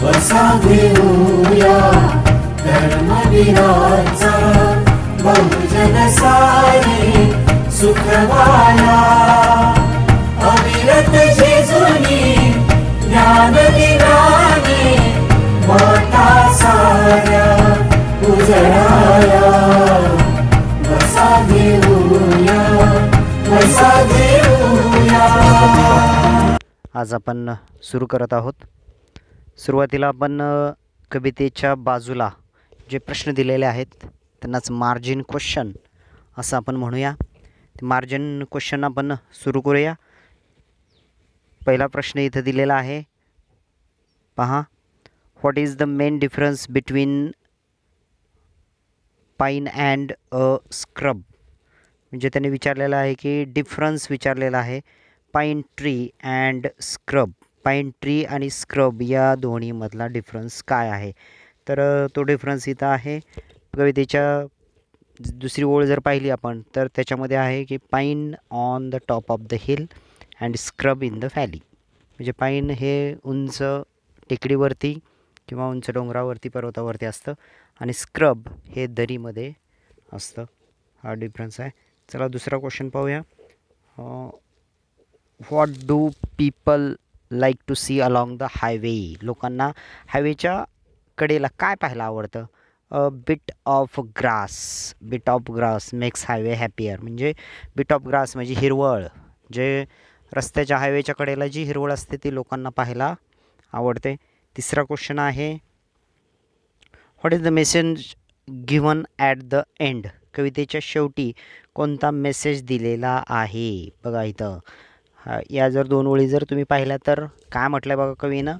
वसा घेऊया धर्मवीराचा बहुजन सारे सुखवाया अविरत झिजुनी ज्ञानदिनाने मोठा साऱ्या उजळाया वसा घेऊया वसा घेऊया। आज आपण सुरू करत आहोत। सुरुवातीला आपण कवितेच्या बाजूला जे प्रश्न दिलेले आहेत त्यांनाच मार्जिन क्वेश्चन असं आपण म्हणूया। ते मार्जिन क्वेश्चन आपण सुरू करूया। पहिला प्रश्न इथं दिलेला आहे, पहा, what is the main difference between pine and a scrub. म्हणजे त्यांनी विचारलेलं आहे की डिफरन्स विचारलेला आहे pine tree and scrub, pine tree आणि स्क्रब या दोन्हीमधला डिफरन्स काय आहे। तर तो डिफरन्स इथं आहे। कवितेच्या दुसरी ओळ जर पाहिली आपण तर त्याच्यामध्ये आहे की pine on the top of the hill and scrub in the valley. म्हणजे पाईन हे उंच टेकडीवरती किंवा उंच डोंगरावरती पर्वतावरती असतं आणि स्क्रब हे दरीमध्ये असतं। हा डिफरन्स आहे। चला दुसरा क्वेश्चन पाहूया। What do people like to see along the highway. लोकांना हायवेच्या कडेला काय पाहायला आवडतं। Bit of grass, bit of grass makes highway happier. म्हणजे बिट ऑफ ग्रास म्हणजे हिरवळ, जे रस्त्याच्या हायवेच्या कडेला जी हिरवळ असते ती लोकांना पाहायला आवडते। तिसरा क्वेश्चन आहे, what is the message given at the end. कवितेच्या शेवटी कोणता मेसेज दिलेला आहे। बघा इथं या जर दोन ओळी जर तुम्ही पाहिल्या तर काय म्हटलं बघा कवीनं,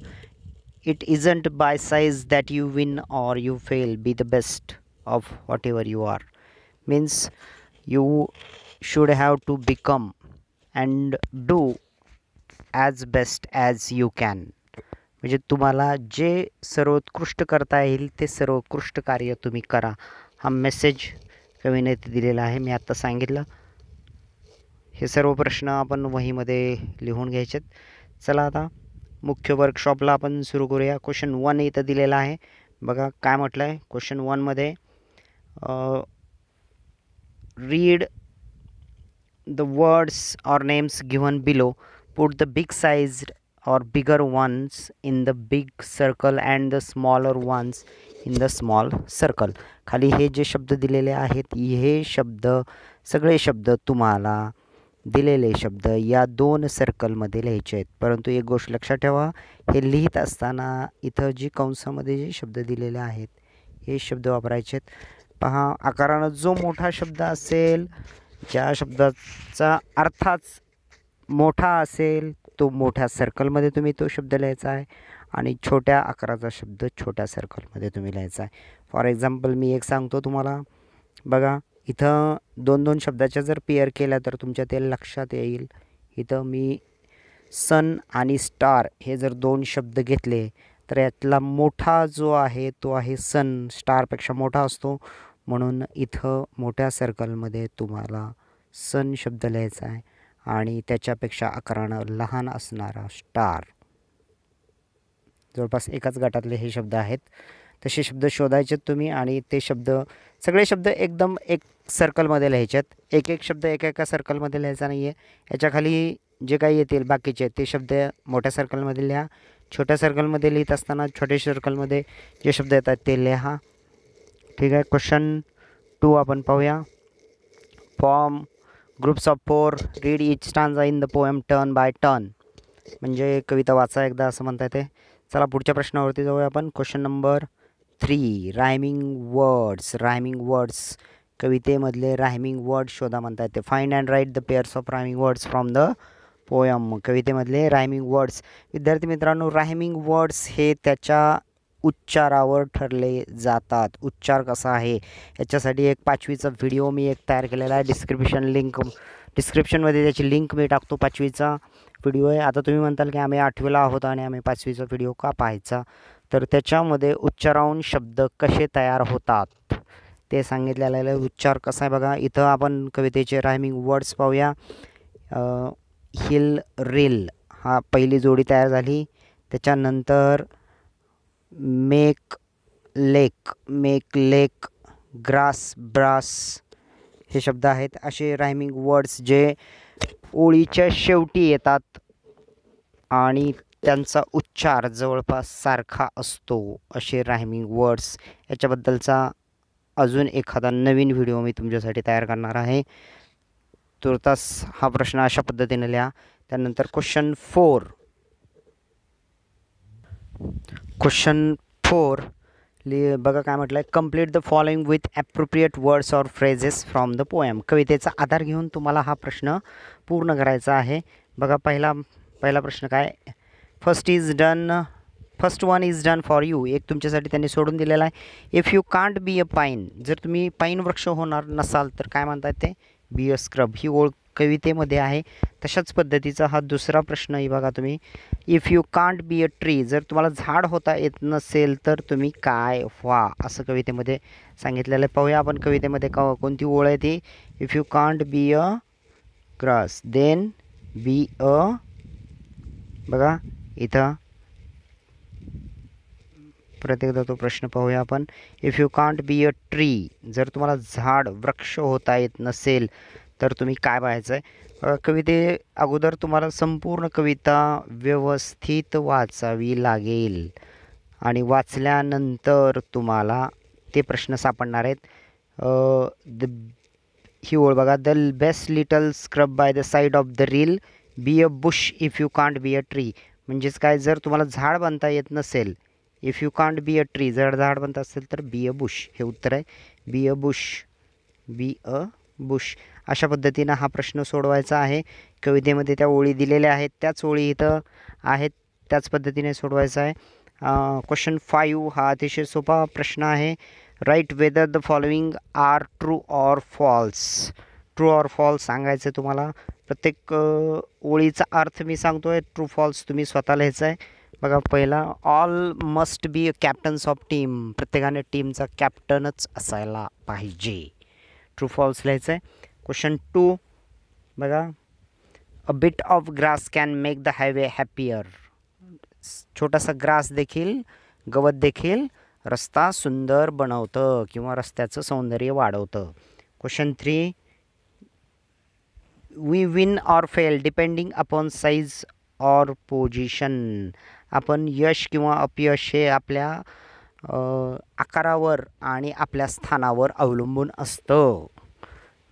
it isn't by size that you win or you fail, be the best of whatever you are. Means you should have to become and do as best as you can. म्हणजे तुम्हाला जे सर्वोत्कृष्ट करता येईल ते सर्वोत्कृष्ट कार्य तुम्ही करा, हा मेसेज कवीने दिलेला आहे। मी आत्ता सांगितलं। हे सर्व प्रश्न आपण वहीमध्ये लिहून घ्यायचेत। चला आता मुख्य वर्कशॉपला आपण सुरू करूया। क्वेश्चन 1 इथं दिलेला आहे। बघा काय म्हटलं आहे क्वेश्चन 1मध्ये, read the words or names given below, put the big sized or bigger ones in the big circle and the smaller ones in the small circle। खाली हे जे शब्द दिलेले आहेत हे शब्द सगळे शब्द तुम्हाला दिलेले शब्द या दोन सर्कलमध्ये लिहायचे आहेत। परंतु एक गोष्ट लक्षात ठेवा, हे लिहित असताना इथं जी कंसामध्ये जे शब्द दिलेले आहेत हे शब्द वापरायचे आहेत। पहा आकारानं जो मोठा शब्द असेल, ज्या शब्दाचा अर्थाच मोठा असेल तो मोठ्या सर्कलमध्ये तुम्ही तो शब्द लिहायचा आहे आणि छोट्या आकाराचा शब्द छोट्या सर्कलमध्ये तुम्ही लिहायचा आहे। फॉर एक्झाम्पल मी एक सांगतो तुम्हाला, बघा इथं दोन दोन शब्दाच्या जर पेअर केल्या तर तुमच्या ते लक्षात येईल। इथं मी सन आणि स्टार हे जर दोन शब्द घेतले तर यातला मोठा जो आहे तो आहे सन, स्टारपेक्षा मोठा असतो, म्हणून इथं मोठ्या सर्कलमध्ये तुम्हाला सन शब्द लिहायचा आहे आणि त्याच्यापेक्षा आकारानं लहान असणारा स्टार। जवळपास एकाच गटातले हे शब्द आहेत, तसे शब्द शोधायचे तुम्ही आणि ते शब्द सगळे शब्द एकदम एक सर्कलमध्ये लिहायचे आहेत। एक एक शब्द एका सर्कलमध्ये लिहायचा नाही आहे। याच्याखाली जे काही येतील बाकीचे ते शब्द मोठ्या सर्कलमध्ये लिहा, छोट्या सर्कलमध्ये लिहित असताना छोट्या सर्कलमध्ये जे शब्द येतात ते लिहा। ठीक आहे। क्वेश्चन 2 आपण पाहूया। Form groups of 4, read each stanza in the poem turn by turn. म्हणजे कविता वाचा एकदा असं म्हणता येते। चला पुढच्या प्रश्नावरती जाऊया आपण। Question number 3, rhyming words. Rhyming words कवितेमधले रायमिंग वर्ड शोधा म्हणता येते। Find and write the pairs of rhyming words from the poem. कवितेमधले रायमिंग वर्ड्स, विद्यार्थी मित्रांनो रायमिंग वर्ड्स हे त्याच्या उच्चारावर ठरले जातात। उच्चार कसा आहे याच्यासाठी एक 5वीचा व्हिडिओ मी एक तयार केलेला आहे। डिस्क्रिप्शनमध्ये त्याची लिंक मी टाकतो। 5वीचा व्हिडिओ आहे। आता तुम्ही म्हणताल की आम्ही 8वीला आहोत आणि आम्ही 5वीचा व्हिडिओ का पाहायचा, तर त्याच्यामध्ये उच्चाराहून शब्द कसे तयार होतात ते सांगितलेलं आहे। उच्चार कसा आहे बघा, इथं आपण कवितेचे रायमिंग वर्ड्स पाहूया। हिल, रिल हा पहिली जोडी तयार झाली। त्याच्यानंतर मेक लेक, ग्रास, ब्रास हे शब्द आहेत. असे रायमिंग वर्ड्स जे ओळीच्या शेवटी येतात आणि त्यांचा उच्चार जवळपास सारखा असतो, असे रायमिंग वर्ड्स. याच्याबद्दलचा अजून एखादा नवीन व्हिडिओ मी तुमच्यासाठी तयार करणार आहे. तुर्तास हा प्रश्न अशा पद्धतीने लिहा. त्यानंतर क्वेश्चन 4 बघा काय म्हटलं आहे. Complete the following with appropriate words or phrases from the poem. कवितेचा आधार घेऊन तुम्हाला हा प्रश्न पूर्ण करायचा आहे. बघा पहिला प्रश्न काय. First one is done for you. एक तुमच्यासाठी त्यांनी सोडून दिलेला आहे. If you can't be a pine, जर तुम्ही पाईन वृक्ष होणार नसाल तर काय म्हणतात ते, बी अ स्क्रब. ही ओळ कवितेमध्ये आहे. तशाच पद्धतीचा हा दुसरा प्रश्नही बघा तुम्ही. If you can't be a tree, जर तुम्हाला झाड होता येत नसेल तर तुम्ही काय व्हा, असं कवितेमध्ये सांगितलेलं आहे. पाहूया आपण कवितेमध्ये कोणती ओळ आहे ती. If you can't be a grass then be a, बघा इथं परत एकदा तो प्रश्न पाहूया आपण. If you can't be a tree, जर तुम्हाला झाड वृक्ष होता येत नसेल तर तुम्ही काय पाहायचं आहे. कविते अगोदर तुम्हाला संपूर्ण कविता व्यवस्थित वाचावी लागेल आणि वाचल्यानंतर तुम्हाला ते प्रश्न सापडणार आहेत. ही ओळ बघा. The best little scrub by the side of the reel, be a bush if you can't be a tree. म्हणजेच काय, जर तुम्हाला झाड बनता येत नसेल, if you can't be a tree, जर झाड बनत असेल तर बी अ बुश हे उत्तर आहे. Be a bush. अशा पद्धतीनं हा प्रश्न सोडवायचा आहे. कवितेमध्ये त्या ओळी दिलेल्या आहेत, त्याच ओळी इथं आहेत, त्याच पद्धतीने सोडवायचा आहे. क्वेश्चन 5 हा अतिशय सोपा प्रश्न आहे. Write whether the following are true or false. True or false सांगायचं तुम्हाला. प्रत्येक ओळीचा अर्थ मी सांगतोय, ट्रू फॉल्स तुम्ही स्वतः लिहायचं आहे. बघा पहिला, all must be captains of team. प्रत्येकाने टीमचा कॅप्टनच असायला पाहिजे. ट्रू फॉल्स लिहायचं आहे. क्वेश्चन 2 बघा. A bit of grass can make the highway happier. छोटासा ग्रास देखील, गवत देखील रस्ता सुंदर बनवतं किंवा रस्त्याचं सौंदर्य वाढवतं. Question 3, we win or fail depending upon size or position. आपण यश किंवा अपयश हे आपल्या आकारावर आणि आपल्या स्थानावर अवलंबून असतं.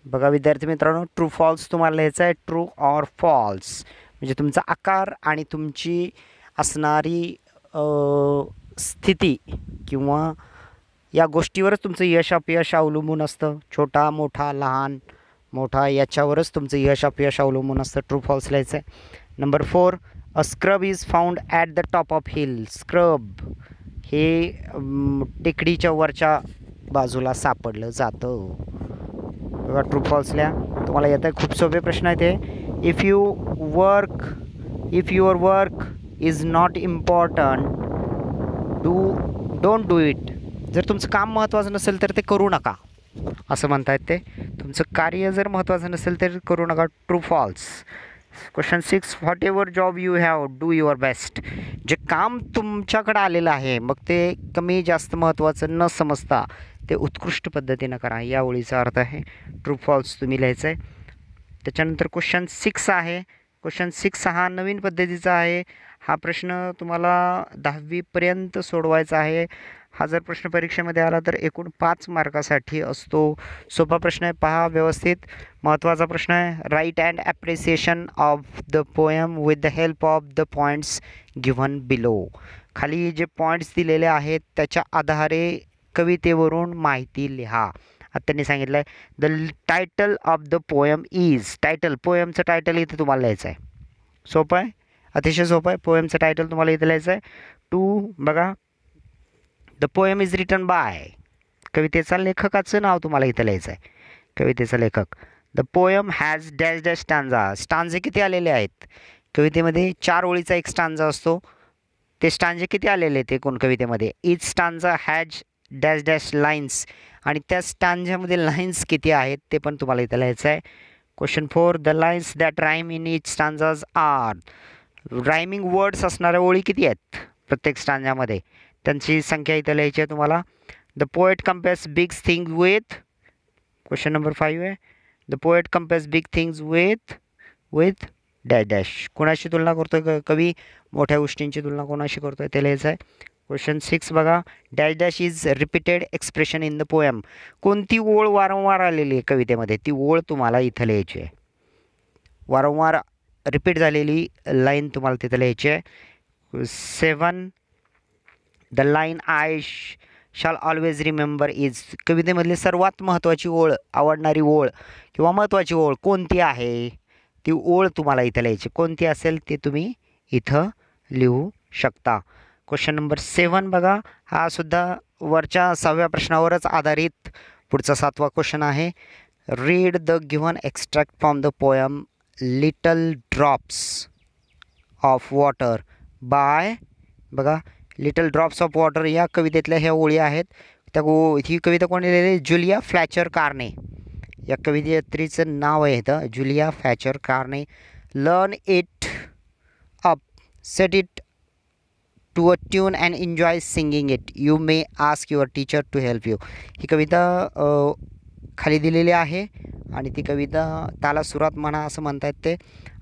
बघा विद्यार्थी मित्रांनो, ट्रू फॉल्स तुम्हाला लिहायचं आहे. ट्रू ऑर फॉल्स म्हणजे तुमचा आकार आणि तुमची असणारी स्थिती किंवा या गोष्टीवरच तुमचं यश अपयश अवलंबून असतं. छोटा मोठा लहान मोठा याच्यावरच तुमचं यश अपयश अवलंबून असतं. ट्रू फॉल्स लिहायचं आहे. Number 4, a scrub is found at the top of hill. Scrub हे टेकडीच्या वरच्या बाजूला सापडलं जातं. बघा ट्रू फॉल्स लिहा. तुम्हाला येतं खूप सोपे प्रश्न आहे ते. If your work is not important don't do it. जर तुमचं काम महत्त्वाचं नसेल तर ते करू नका, असं म्हणतायत ते. तुमचं कार्य जर महत्त्वाचं नसेल तर करू नका. True false. Question 6, whatever job you have do your best. जे काम तुमच्याकडं आलेलं आहे मग ते कमी जास्त महत्त्वाचं न समजता ते उत्कृष्ट पद्धतीनं करा. या ओळीचा अर्थ आहे. ट्रू फॉल्स तुम्ही लिहायचं आहे. त्याच्यानंतर क्वेश्चन 6 आहे. क्वेश्चन 6 हा नवीन पद्धतीचा आहे. हा प्रश्न तुम्हाला 10वीपर्यंत सोडवायचा आहे. हा जर प्रश्न परीक्षेमध्ये आला तर एकूण 5 मार्कासाठी असतो. सोपा प्रश्न आहे, पहा व्यवस्थित. महत्त्वाचा प्रश्न आहे. Write and appreciation of the poem with the help of the points given below. खाली जे पॉईंट्स दिलेले आहेत त्याच्या आधारे कवितेवरून माहिती लिहा. आता त्यांनी सांगितलं आहे the title of the poem is. Title, पोएमचं टायटल इथं तुम्हाला लिहायचं आहे. सोपं आहे, अतिशय सोपं आहे. पोएमचं टायटल तुम्हाला इथं लिहायचं आहे. 2 बघा. The poem is written by. कवितेचा लेखकाचं नाव तुम्हाला इथं लिहायचं आहे. कवितेचा लेखक. The poem has dash dash stanza. स्टांजे किती आलेले आहेत कवितेमध्ये? 4 ओळीचा एक स्टांजा असतो. ते स्टांजे किती आलेले आहेत एकूण कवितेमध्ये? Each stanza has dash dash lines. आणि त्या स्टांजामध्ये लाईन्स किती आहेत ते पण तुम्हाला इथं लिहायचं आहे. Question 4, the lines that rhyme in each stanzas are. Rhyming words असणाऱ्या ओळी किती आहेत प्रत्येक स्टांजामध्ये? त्यांची संख्या इथं लिहायची आहे तुम्हाला. The poet compares big things with, question number 5 आहे. The poet compares big things with dash dash. कोणाशी तुलना करतोय कवी? मोठ्या गोष्टींची तुलना कोणाशी करतोय ते लिहायचं आहे. क्वेश्चन 6 बघा. Dash dash is repeated expression in the poem. कोणती ओळ वारंवार आलेली आहे कवितेमध्ये, ती ओळ तुम्हाला इथं लिहायची आहे. वारंवार रिपीट झालेली लाईन तुम्हाला तिथं लिहायची आहे. 7 the line I shall always remember is. कवितेमधली सर्वात महत्त्वाची ओळ, आवडणारी ओळ किंवा महत्त्वाची ओळ कोणती आहे, ती ओळ तुम्हाला इथं लिहायची. कोणती असेल ते तुम्ही इथं लिहू शकता. क्वेश्चन नंबर 7 बघा. हा सुद्धा वरच्या 6व्या प्रश्नावरच आधारित पुढचा 7वा क्वेश्चन आहे. Read the given extract from the poem little drops of water by. बघा, लिटल ड्रॉप्स ऑफ वॉटर या कवितेतल्या ह्या ओळी आहेत. ही कविता कोणी लिहिली? Julia Fletcher Carney. या कवियत्रीचं नाव आहे इथं Julia Fletcher Carney. Learn it up, set it to a tune and enjoy singing it. You may ask your teacher to help you. ही कविता खाली दिलेली आहे आणि ती कविता त्याला सुरात म्हणा असं म्हणतात ते.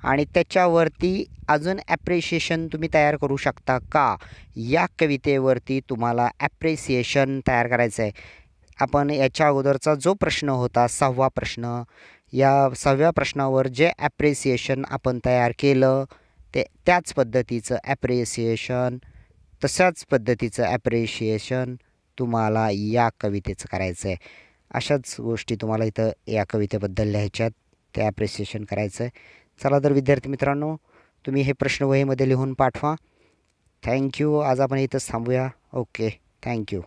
आणि त्याच्यावरती अजून ॲप्रिशिएशन तुम्ही तयार करू शकता का? या कवितेवरती तुम्हाला ॲप्रिसिएशन तयार करायचं आहे. आपण याच्या अगोदरचा जो प्रश्न होता 6वा प्रश्न, या 6व्या प्रश्नावर जे ॲप्रिसिएशन आपण तयार केलं ते त्याच पद्धतीचं ॲप्रिसिएशन, तशाच पद्धतीचं ॲप्रिशिएशन तुम्हाला या कवितेचं करायचं आहे. अशाच गोष्टी तुम्हाला इथं या कवितेबद्दल लिहायच्यात, ते ॲप्रिसिएशन करायचं आहे. चला तर विद्यार्थी मित्रांनो, तुम्ही हे प्रश्न वहीमध्ये लिहून पाठवा. थँक्यू. आज आपण इथंच थांबूया. Okay, thank you.